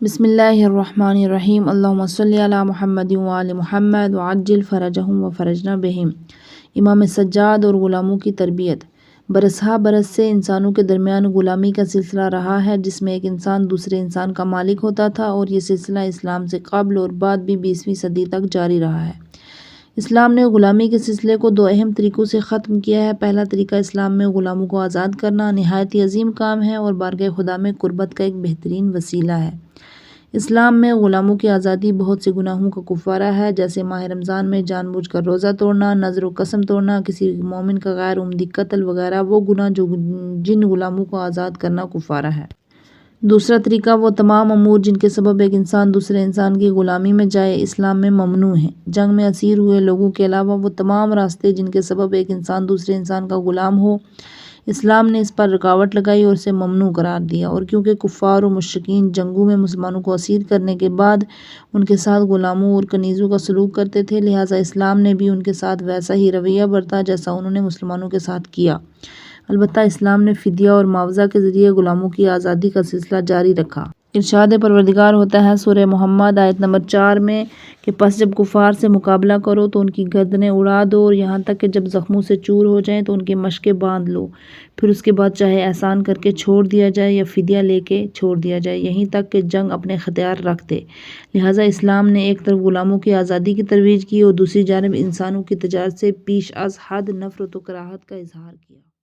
بسم اللہ الرحمن الرحیم اللہم صلی علی محمد وآل محمد وعجل فرجہم وفرجنا بہم۔ امام سجاد اور غلاموں کی تربیت۔ برسہا برس سے انسانوں کے درمیان غلامی کا سلسلہ رہا ہے، جس میں ایک انسان دوسرے انسان کا مالک ہوتا تھا، اور یہ سلسلہ اسلام سے قبل اور بعد بھی 20ویں صدی تک جاری رہا ہے۔ اسلام نے غلامی کے سلسلے کو دو اہم طریقوں سے ختم کیا ہے۔ پہلا طریقہ اسلام میں غلاموں کو آزاد کرنا نہایت ہی عظیم کام ہے اور بارگاہ خدا میں قربت کا ایک بہترین وسیلہ ہے۔ اسلام میں غلاموں کی آزادی بہت سے گناہوں کا کفارہ ہے، جیسے ماہ رمضان میں جان بوجھ کر روزہ توڑنا، نذر و قسم توڑنا، کسی مومن کا غیر عمدی قتل وغیرہ وہ گناہ جن غلاموں کو آزاد کرنا کفارہ ہے۔ دوسرا طریقہ وہ تمام امور جن کے سبب ایک انسان دوسرے انسان کی غلامی میں جائے، اسلام میں ممنوع ہیں۔ جنگ میں اسیر ہوئے لوگوں کے علاوہ وہ تمام راستے جن کے سبب ایک انسان دوسرے انسان کا غلام ہو، اسلام نے اس پر رکاوٹ لگائی اور اسے ممنوع قرار دیا۔ اور کیونکہ کفار و مشرکین جنگوں میں مسلمانوں کو اسیر کرنے کے بعد ان کے ساتھ غلاموں اور کنیزوں کا سلوک کرتے تھے، لہٰذا اسلام نے بھی ان کے ساتھ ویسا ہی رویہ برتا جیسا انہوں نے مسلمانوں کے ساتھ کیا۔ البتہ اسلام نے فدیہ اور معاوضہ کے ذریعے غلاموں کی آزادی کا سلسلہ جاری رکھا۔ ارشاد پروردگار ہوتا ہے سورہ محمد آیت نمبر 4 میں کہ پس جب کفار سے مقابلہ کرو تو ان کی گردنیں اڑا دو، اور یہاں تک کہ جب زخموں سے چور ہو جائیں تو ان کی مشقیں باندھ لو، پھر اس کے بعد چاہے احسان کر کے چھوڑ دیا جائے یا فدیہ لے کے چھوڑ دیا جائے، یہیں تک کہ جنگ اپنے اختیار رکھ دے۔ لہٰذا اسلام نے ایک طرف غلاموں کی آزادی کی ترویج کی اور دوسری جانب انسانوں کی تجارت سے پیش از حد نفرت و کراہت کا اظہار کیا۔